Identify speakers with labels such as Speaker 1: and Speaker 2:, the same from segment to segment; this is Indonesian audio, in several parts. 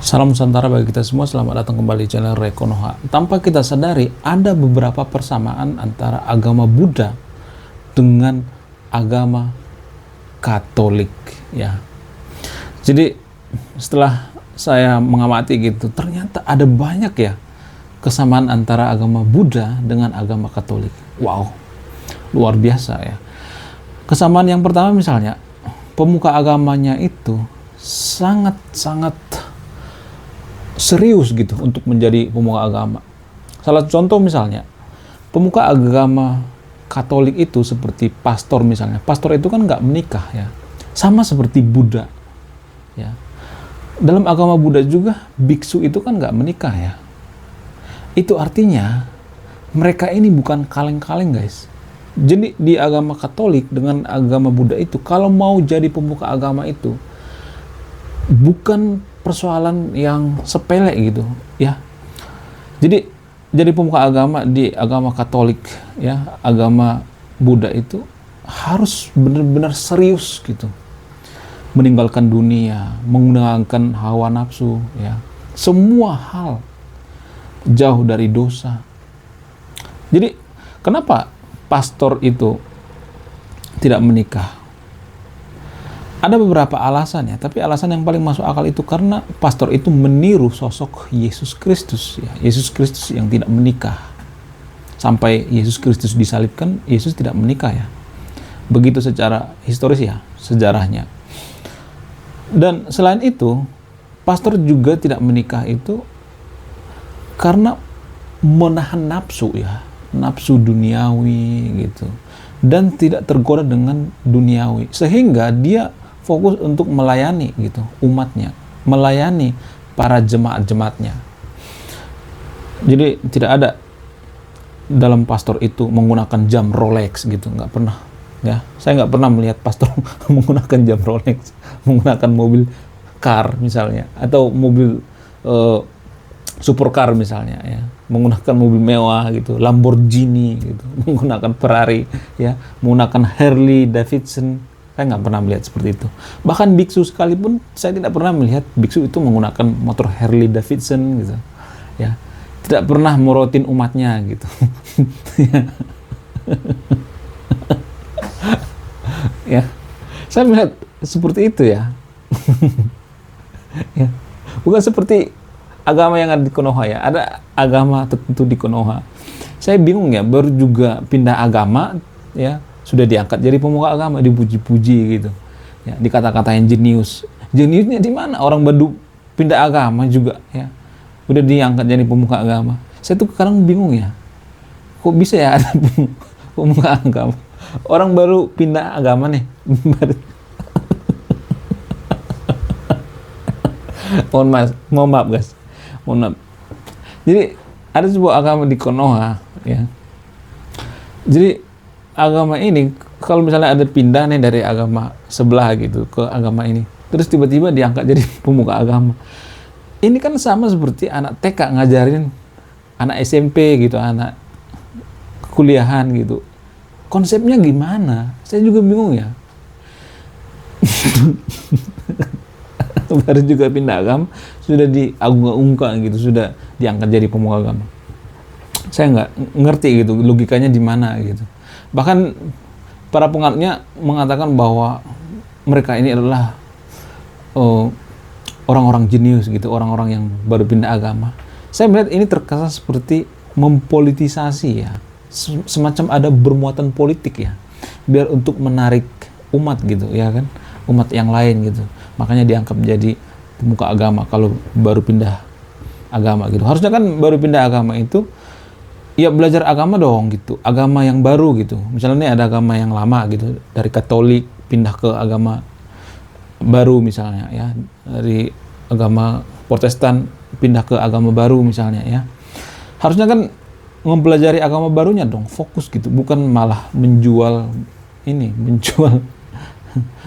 Speaker 1: Salam Nusantara bagi kita semua, selamat datang kembali di channel Rekonoha. Tanpa kita sadari, ada beberapa persamaan antara agama Buddha dengan agama Katolik, ya. Jadi setelah saya mengamati gitu, ternyata ada banyak ya kesamaan antara agama Buddha dengan agama Katolik. Wow, luar biasa ya. Kesamaan yang pertama misalnya, pemuka agamanya itu sangat-sangat serius gitu untuk menjadi pemuka agama. Salah contoh misalnya, pemuka agama Katolik itu seperti pastor misalnya. Pastor itu kan nggak menikah ya, sama seperti Buddha ya. Dalam agama Buddha juga biksu itu kan nggak menikah ya. Itu artinya mereka ini bukan kaleng-kaleng guys. Jadi di agama Katolik dengan agama Buddha itu, kalau mau jadi pemuka agama itu bukan persoalan yang sepele gitu ya. Jadi pemuka agama di agama Katolik ya, agama Buddha itu harus benar-benar serius gitu, meninggalkan dunia, menggunakan hawa nafsu ya, semua hal jauh dari dosa. Jadi kenapa pastor itu tidak menikah? Ada beberapa alasan ya, tapi alasan yang paling masuk akal itu karena pastor itu meniru sosok Yesus Kristus ya. Yesus Kristus yang tidak menikah. Sampai Yesus Kristus disalibkan, Yesus tidak menikah ya. Begitu secara historis ya, sejarahnya. Dan selain itu, pastor juga tidak menikah itu karena menahan nafsu ya, nafsu duniawi gitu. Dan tidak tergoda dengan duniawi, sehingga dia fokus untuk melayani gitu umatnya, melayani para jemaat-jemaatnya. Jadi tidak ada dalam pastor itu menggunakan jam Rolex gitu, nggak pernah ya. Saya nggak pernah melihat pastor menggunakan jam Rolex, menggunakan mobil car misalnya, atau mobil supercar misalnya ya, menggunakan mobil mewah gitu, Lamborghini gitu, menggunakan Ferrari ya, menggunakan Harley Davidson. Saya nggak pernah melihat seperti itu. Bahkan biksu sekalipun saya tidak pernah melihat biksu itu menggunakan motor Harley Davidson gitu ya, tidak pernah morotin umatnya gitu. Ya, saya melihat seperti itu ya. Ya, bukan seperti agama yang ada di Konoha ya. Ada agama tertentu di Konoha, saya bingung ya, baru juga pindah agama ya, sudah diangkat jadi pemuka agama, dipuji-puji gitu ya, dikata-katain jenius. Jeniusnya di mana? Orang baru pindah agama juga ya, udah diangkat jadi pemuka agama. Saya tuh sekarang bingung ya, kok bisa ya ada pemuka agama, orang baru pindah agama nih. Mohon maaf guys, mohon maaf. Jadi ada sebuah agama di Konoha ya. Jadi agama ini kalau misalnya ada pindah nih dari agama sebelah gitu ke agama ini, terus tiba-tiba diangkat jadi pemuka agama. Ini kan sama seperti anak TK ngajarin anak SMP gitu, anak kuliahan gitu. Konsepnya gimana? Saya juga bingung ya. Baru juga pindah agama sudah diagung-agungkan gitu, sudah diangkat jadi pemuka agama. Saya nggak ngerti gitu logikanya di mana gitu. Bahkan para penganutnya mengatakan bahwa mereka ini adalah orang-orang jenius gitu, orang-orang yang baru pindah agama. Saya melihat ini terkesan seperti mempolitisasi ya, semacam ada bermuatan politik ya, biar untuk menarik umat gitu ya kan, umat yang lain gitu. Makanya dianggap jadi pemuka agama kalau baru pindah agama gitu. Harusnya kan baru pindah agama itu ya belajar agama dong gitu, agama yang baru gitu. Misalnya nih ada agama yang lama gitu, dari Katolik pindah ke agama baru misalnya ya, dari agama Protestan pindah ke agama baru misalnya ya. Harusnya kan mempelajari agama barunya dong, fokus gitu, bukan malah menjual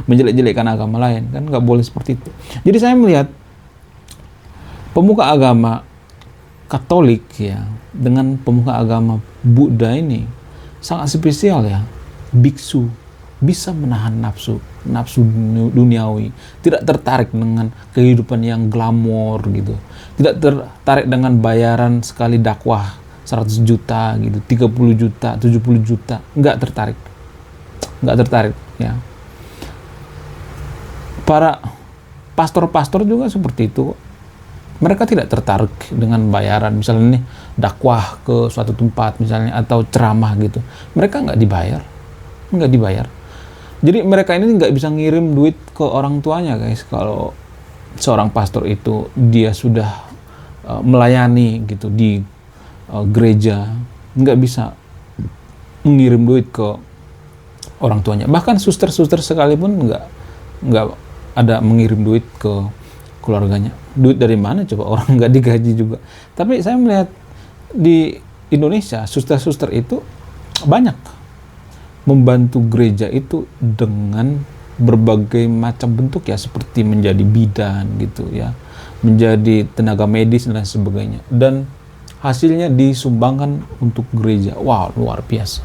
Speaker 1: menjelek-jelekkan agama lain, kan nggak boleh seperti itu. Jadi saya melihat pemuka agama Katolik ya dengan pemuka agama Buddha ini sangat spesial ya. Biksu bisa menahan nafsu duniawi, tidak tertarik dengan kehidupan yang glamor gitu, tidak tertarik dengan bayaran sekali dakwah 100 juta gitu, 30 juta, 70 juta, nggak tertarik ya. Para pastor-pastor juga seperti itu. Mereka tidak tertarik dengan bayaran, misalnya nih dakwah ke suatu tempat misalnya, atau ceramah gitu. Mereka nggak dibayar. Jadi mereka ini nggak bisa ngirim duit ke orang tuanya, guys. Kalau seorang pastor itu dia sudah melayani gitu di gereja, nggak bisa mengirim duit ke orang tuanya. Bahkan suster-suster sekalipun nggak ada mengirim duit ke keluarganya. Duit dari mana coba, orang nggak digaji juga. Tapi saya melihat di Indonesia suster-suster itu banyak membantu gereja itu dengan berbagai macam bentuk ya, seperti menjadi bidan gitu ya, menjadi tenaga medis dan lain sebagainya, dan hasilnya disumbangkan untuk gereja. Wow, luar biasa.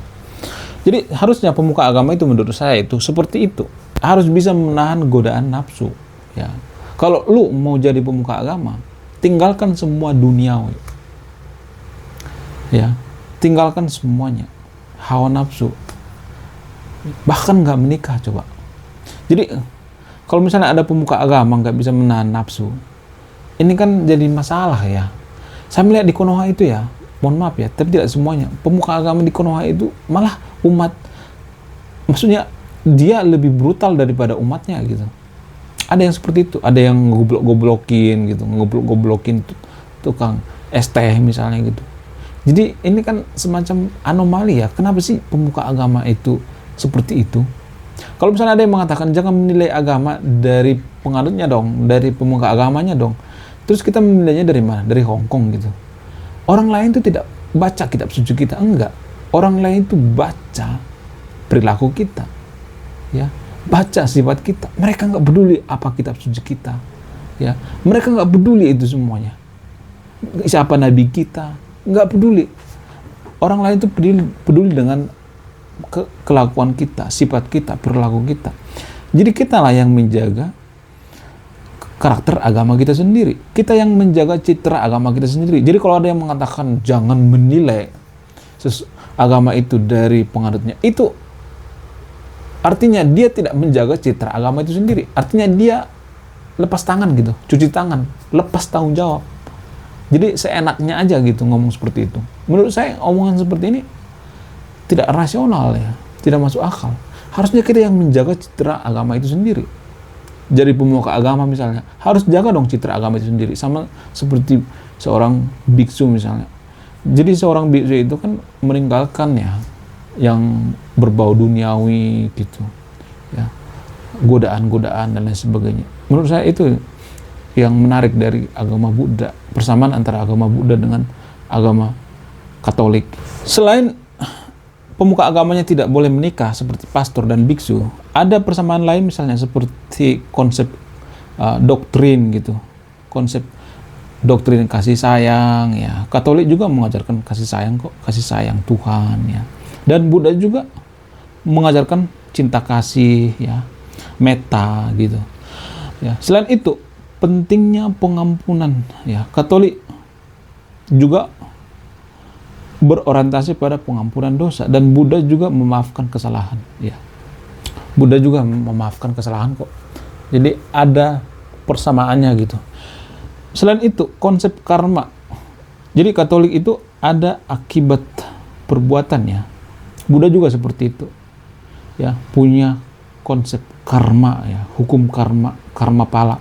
Speaker 1: Jadi harusnya pemuka agama itu, menurut saya itu seperti itu, harus bisa menahan godaan nafsu ya. Kalau lu mau jadi pemuka agama, tinggalkan semua duniawi. Ya, tinggalkan semuanya. Hawa nafsu. Bahkan nggak menikah coba. Jadi, kalau misalnya ada pemuka agama nggak bisa menahan nafsu, ini kan jadi masalah ya. Saya melihat di Konoha itu ya, mohon maaf ya, tapi tidak semuanya. Pemuka agama di Konoha itu malah umat, maksudnya dia lebih brutal daripada umatnya gitu. Ada yang seperti itu, ada yang goblok-goblokin gitu, goblok-goblokin tukang es teh misalnya gitu. Jadi ini kan semacam anomali ya. Kenapa sih pemuka agama itu seperti itu? Kalau misalnya ada yang mengatakan jangan menilai agama dari penganutnya dong, dari pemuka agamanya dong. Terus kita menilainya dari mana? Dari Hong Kong gitu. Orang lain itu tidak baca kitab suci kita, enggak. Orang lain itu baca perilaku kita, ya. Baca sifat kita. Mereka nggak peduli apa kitab suci kita, ya. Mereka nggak peduli itu semuanya. Siapa nabi kita, nggak peduli. Orang lain itu peduli dengan kelakuan kita, sifat kita, perilaku kita. Jadi kita lah yang menjaga karakter agama kita sendiri. Kita yang menjaga citra agama kita sendiri. Jadi kalau ada yang mengatakan jangan menilai agama itu dari penganutnya, itu artinya dia tidak menjaga citra agama itu sendiri. Artinya dia lepas tangan gitu, cuci tangan, lepas tanggung jawab. Jadi seenaknya aja gitu ngomong seperti itu. Menurut saya omongan seperti ini tidak rasional ya, tidak masuk akal. Harusnya kita yang menjaga citra agama itu sendiri. Jadi pemuka agama misalnya, harus jaga dong citra agama itu sendiri. Sama seperti seorang biksu misalnya. Jadi seorang biksu itu kan meninggalkan ya yang berbau duniawi gitu ya, godaan-godaan dan lain sebagainya. Menurut saya itu yang menarik dari agama Buddha, persamaan antara agama Buddha dengan agama Katolik. Selain pemuka agamanya tidak boleh menikah seperti pastor dan biksu, ada persamaan lain misalnya seperti konsep doktrin gitu, konsep doktrin kasih sayang ya. Katolik juga mengajarkan kasih sayang kok, kasih sayang Tuhan ya. Dan Buddha juga mengajarkan cinta kasih ya, metta gitu. Ya, selain itu pentingnya pengampunan ya. Katolik juga berorientasi pada pengampunan dosa, dan Buddha juga memaafkan kesalahan ya. Buddha juga memaafkan kesalahan kok. Jadi ada persamaannya gitu. Selain itu konsep karma. Jadi Katolik itu ada akibat perbuatan ya. Buddha juga seperti itu ya, punya konsep karma ya, hukum karma, karma pala.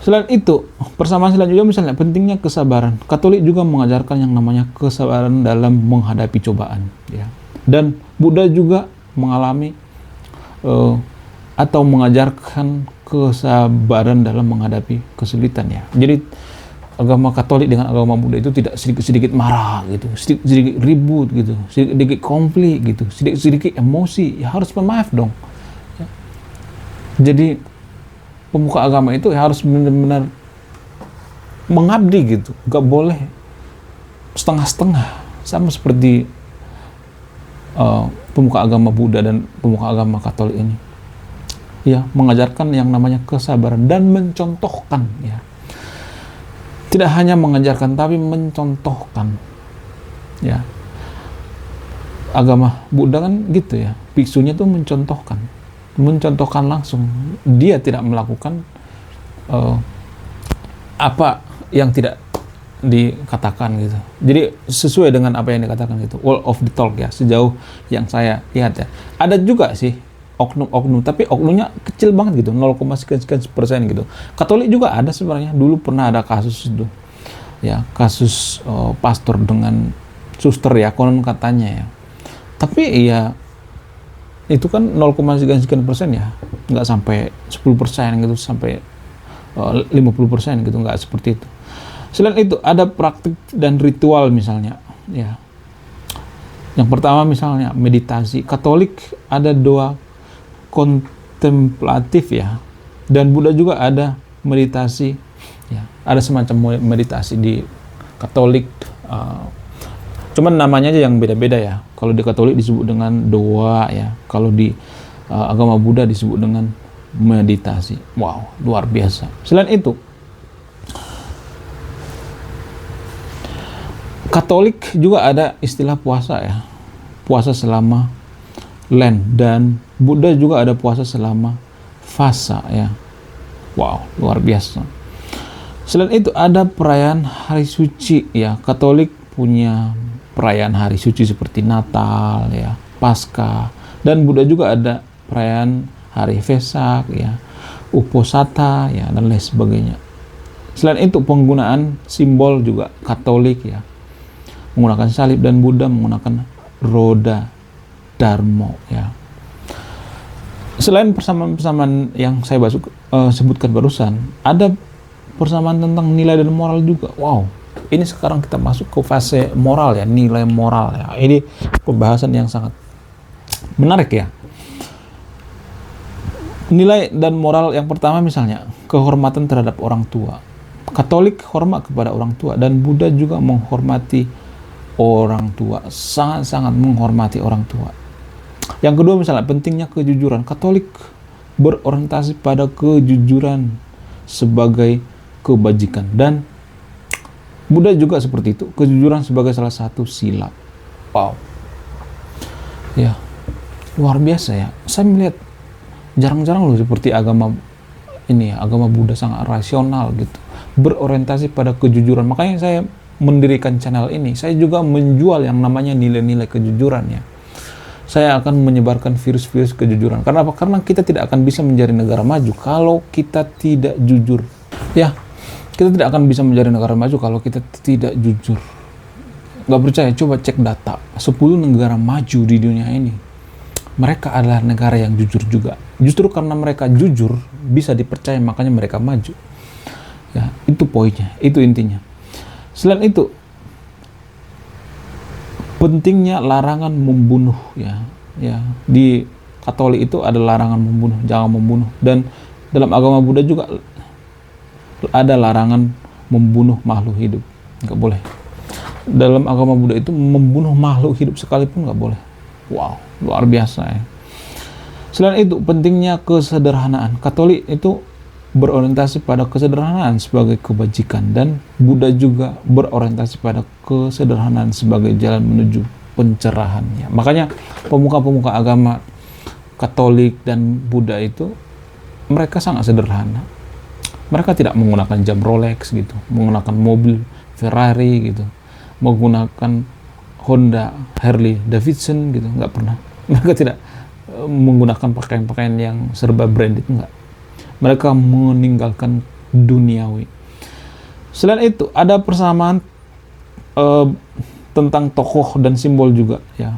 Speaker 1: Selain itu, persamaan selanjutnya misalnya pentingnya kesabaran. Katolik juga mengajarkan yang namanya kesabaran dalam menghadapi cobaan ya. Dan Buddha juga mengalami atau mengajarkan kesabaran dalam menghadapi kesulitan ya. Jadi agama Katolik dengan agama Buddha itu tidak sedikit-sedikit marah gitu, sedikit-sedikit ribut gitu, sedikit-sedikit konflik gitu, sedikit-sedikit emosi, ya harus pemaaf dong. Ya. Jadi pemuka agama itu harus benar-benar mengabdi gitu, nggak boleh setengah-setengah, sama seperti pemuka agama Buddha dan pemuka agama Katolik ini, ya, mengajarkan yang namanya kesabaran dan mencontohkan, ya. Tidak hanya mengajarkan tapi mencontohkan, ya. Agama Buddha kan gitu, ya. Biksunya tuh mencontohkan langsung. Dia tidak melakukan apa yang tidak dikatakan gitu. Jadi sesuai dengan apa yang dikatakan gitu. All of the talk, ya, sejauh yang saya lihat, ya. Ada juga sih oknum-oknum, tapi oknumnya kecil banget gitu, 0,sekian% gitu. Katolik juga ada sebenarnya. Dulu pernah ada kasus itu, ya, kasus pastor dengan suster, ya, konon katanya, ya. Tapi ya itu kan 0,sekian% ya, nggak sampai 10% gitu, sampai 50% gitu, nggak seperti itu. Selain itu ada praktik dan ritual misalnya, ya. Yang pertama misalnya meditasi. Katolik ada doa kontemplatif, ya, dan Buddha juga ada meditasi, ya. Ada semacam meditasi di Katolik, cuman namanya aja yang beda-beda, ya. Kalau di Katolik disebut dengan doa, ya. Kalau di agama Buddha disebut dengan meditasi. Wow, luar biasa. Selain itu, Katolik juga ada istilah puasa, ya. Puasa selama Lent, dan Buddha juga ada puasa selama Vasa, ya. Wow, luar biasa. Selain itu ada perayaan hari suci, ya. Katolik punya perayaan hari suci seperti Natal, ya, Paskah, dan Buddha juga ada perayaan hari Vesak, ya, Uposatha, ya, dan lain sebagainya. Selain itu penggunaan simbol juga Katolik, ya, menggunakan salib, dan Buddha menggunakan roda Dharma, ya. Selain persamaan-persamaan yang saya sebutkan barusan, ada persamaan tentang nilai dan moral juga. Wow, ini sekarang kita masuk ke fase moral, ya, nilai moral, ya. Ini pembahasan yang sangat menarik, ya. Nilai dan moral yang pertama misalnya kehormatan terhadap orang tua. Katolik hormat kepada orang tua, dan Buddha juga menghormati orang tua, sangat-sangat menghormati orang tua. Yang kedua misalnya pentingnya kejujuran. Katolik berorientasi pada kejujuran sebagai kebajikan, dan Buddha juga seperti itu, kejujuran sebagai salah satu sila. Wow, ya, luar biasa, ya. Saya melihat jarang-jarang loh seperti agama ini, ya, agama Buddha sangat rasional gitu, berorientasi pada kejujuran. Makanya saya mendirikan channel ini. Saya juga menjual yang namanya nilai-nilai kejujuran, ya. Saya akan menyebarkan virus-virus kejujuran. Karena apa? Karena kita tidak akan bisa menjadi negara maju kalau kita tidak jujur, ya. Kita tidak akan bisa menjadi negara maju kalau kita tidak jujur. Nggak percaya? Coba cek data 10 negara maju di dunia ini. Mereka adalah negara yang jujur juga. Justru karena mereka jujur bisa dipercaya, makanya mereka maju, ya. Itu poinnya, itu intinya. Selain itu, pentingnya larangan membunuh, ya. Di Katolik itu ada larangan membunuh, jangan membunuh. Dan dalam agama Buddha juga ada larangan membunuh makhluk hidup, nggak boleh. Dalam agama Buddha itu membunuh makhluk hidup sekalipun nggak boleh. Wow, luar biasa, ya. Selain itu, pentingnya kesederhanaan. Katolik itu berorientasi pada kesederhanaan sebagai kebajikan, dan Buddha juga berorientasi pada kesederhanaan sebagai jalan menuju pencerahan, ya. Makanya pemuka-pemuka agama Katolik dan Buddha itu mereka sangat sederhana. Mereka tidak menggunakan jam Rolex gitu, menggunakan mobil Ferrari gitu, menggunakan Honda Harley Davidson gitu, nggak pernah. Mereka tidak menggunakan pakaian-pakaian yang serba branded, enggak. Mereka meninggalkan duniawi. Selain itu ada persamaan tentang tokoh dan simbol juga, ya.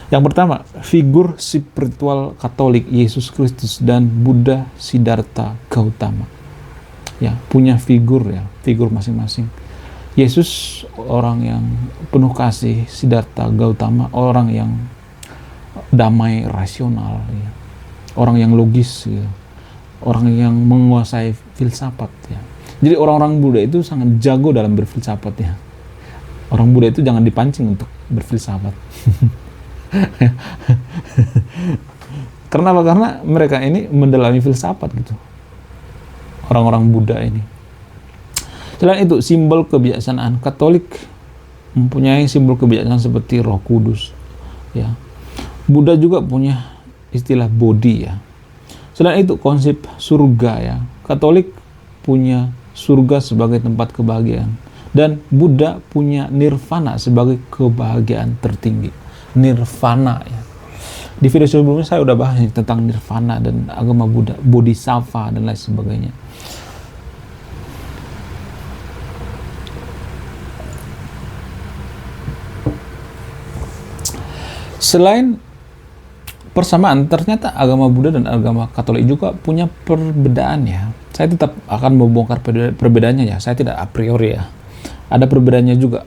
Speaker 1: Yang pertama, figur spiritual Katolik Yesus Kristus dan Buddha Siddhartha Gautama, ya, punya figur, ya, figur masing-masing. Yesus orang yang penuh kasih, Siddhartha Gautama orang yang damai, rasional, ya. Orang yang logis, ya. Orang yang menguasai filsafat, ya. Jadi orang-orang Buddha itu sangat jago dalam berfilsafat, ya. Orang Buddha itu jangan dipancing untuk berfilsafat. Karena apa? Karena mereka ini mendalami filsafat gitu, orang-orang Buddha ini. Selain itu, simbol kebijaksanaan. Katolik mempunyai simbol kebijaksanaan seperti Roh Kudus, ya. Buddha juga punya istilah Bodhi, ya. Selain itu, konsep surga, ya. Katolik punya surga sebagai tempat kebahagiaan, dan Buddha punya nirvana sebagai kebahagiaan tertinggi. Nirvana, ya. Di video sebelumnya saya udah bahas tentang nirvana dan agama Buddha, bodhisattva dan lain sebagainya. Selain persamaan, ternyata agama Buddha dan agama Katolik juga punya perbedaan, ya. Saya tetap akan membongkar perbedaannya, ya. Saya tidak a priori, ya. Ada perbedaannya juga.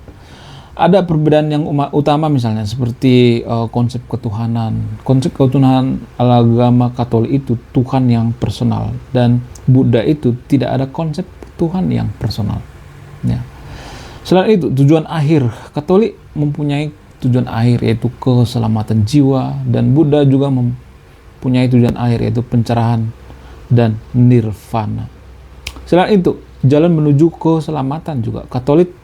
Speaker 1: Ada perbedaan yang utama, misalnya seperti konsep ketuhanan. Konsep ketuhanan agama Katolik itu Tuhan yang personal, dan Buddha itu tidak ada konsep Tuhan yang personal, ya. Selain itu, tujuan akhir. Katolik mempunyai tujuan akhir, yaitu keselamatan jiwa, dan Buddha juga mempunyai tujuan akhir, yaitu pencerahan dan nirvana. Selain itu, jalan menuju keselamatan juga. Katolik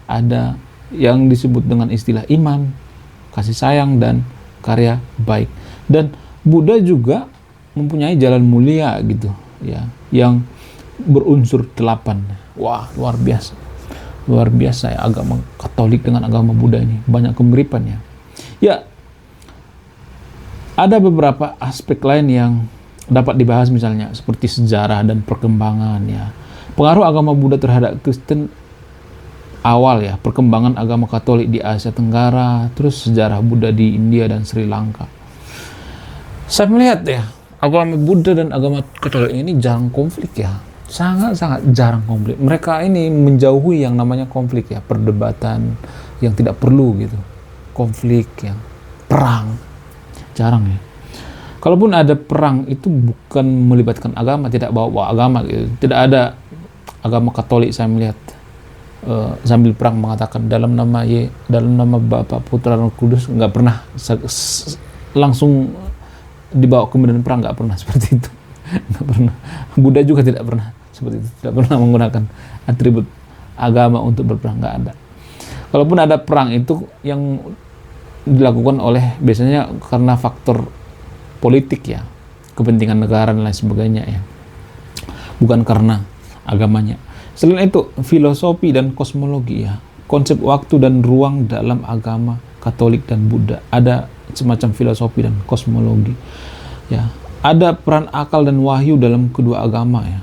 Speaker 1: ada yang disebut dengan istilah iman, kasih sayang, dan karya baik. Dan Buddha juga mempunyai jalan mulia gitu, ya, yang berunsur 8. Wah, luar biasa. Luar biasa, ya, agama Katolik dengan agama Buddha ini banyak kemiripannya. Ya, ada beberapa aspek lain yang dapat dibahas, misalnya seperti sejarah dan perkembangan, ya. Pengaruh agama Buddha terhadap Kristen awal, ya, perkembangan agama Katolik di Asia Tenggara, terus sejarah Buddha di India dan Sri Lanka. Saya melihat, ya, agama Buddha dan agama Katolik ini jarang konflik, ya. Sangat-sangat jarang konflik. Mereka ini menjauhi yang namanya konflik, ya, perdebatan yang tidak perlu gitu. Konflik yang perang jarang, ya. Kalaupun ada perang, itu bukan melibatkan agama, tidak bawa agama gitu. Tidak ada agama Katolik saya melihat sambil perang mengatakan dalam nama Bapa, Putra, dan Roh Kudus, nggak pernah langsung dibawa ke medan perang, nggak pernah seperti itu. Nggak pernah. Buddha juga tidak pernah seperti itu, tidak pernah menggunakan atribut agama untuk berperang, nggak ada. Kalaupun ada perang, itu yang dilakukan oleh biasanya karena faktor politik, ya, kepentingan negara dan lain sebagainya, ya, bukan karena agamanya. Selain itu, filosofi dan kosmologi, ya, konsep waktu dan ruang dalam agama Katolik dan Buddha. Ada semacam filosofi dan kosmologi, ya. Ada peran akal dan wahyu dalam kedua agama, ya.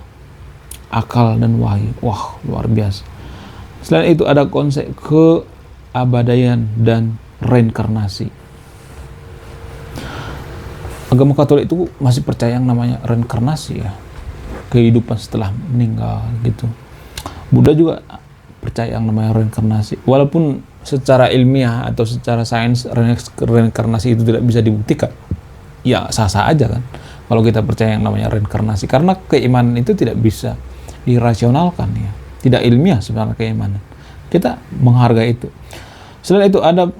Speaker 1: Akal dan wahyu, wah, luar biasa. Selain itu, ada konsep keabadian dan reinkarnasi. Agama Katolik itu masih percaya yang namanya reinkarnasi, ya, kehidupan setelah meninggal gitu. Buddha juga percaya yang namanya reinkarnasi. Walaupun secara ilmiah atau secara sains reinkarnasi itu tidak bisa dibuktikan, ya sah-sah aja kan kalau kita percaya yang namanya reinkarnasi, karena keimanan itu tidak bisa dirasionalkan, ya, tidak ilmiah sebenarnya keimanan. Kita menghargai itu. Selain itu, ada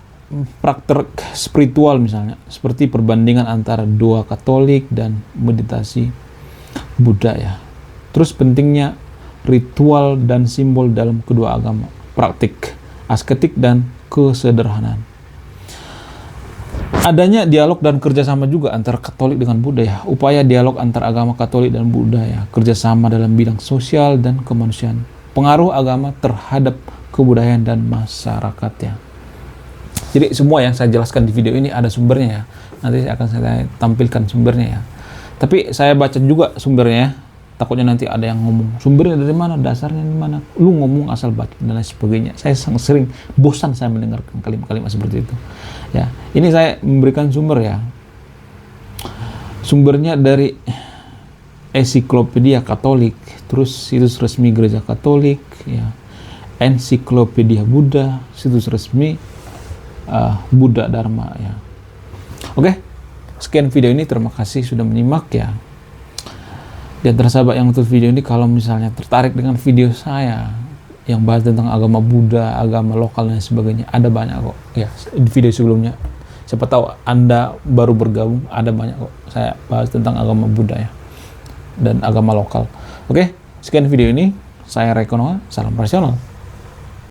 Speaker 1: praktek spiritual, misalnya seperti perbandingan antara doa Katolik dan meditasi Buddha, ya. Terus pentingnya ritual dan simbol dalam kedua agama, praktik asketik dan kesederhanaan. Adanya dialog dan kerjasama juga antara Katolik dengan Buddha, ya. Upaya dialog antara agama Katolik dan Buddha, ya, kerjasama dalam bidang sosial dan kemanusiaan. Pengaruh agama terhadap kebudayaan dan masyarakat, ya. Jadi semua yang saya jelaskan di video ini ada sumbernya, ya. Nanti akan saya tampilkan sumbernya, ya. Tapi saya baca juga sumbernya, ya. Takutnya nanti ada yang ngomong sumbernya dari mana, dasarnya dari mana, lu ngomong asal batu dan lain sebagainya. Saya sangat sering bosan saya mendengarkan kalimat-kalimat seperti itu, ya. Ini saya memberikan sumber, ya. Sumbernya dari Ensiklopedia Katolik, terus situs resmi Gereja Katolik, ya, Ensiklopedia Buddha, situs resmi Buddha Dharma, ya. Oke, sekian video ini, terima kasih sudah menyimak, ya. Di antara sahabat yang nonton video ini, kalau misalnya tertarik dengan video saya yang bahas tentang agama Buddha, agama lokal dan sebagainya, ada banyak kok, ya, di video sebelumnya Siapa tahu Anda baru bergabung, ada banyak kok saya bahas tentang agama Buddha ya, dan agama lokal. Oke, sekian video ini. Saya Rekonoa, salam rasional.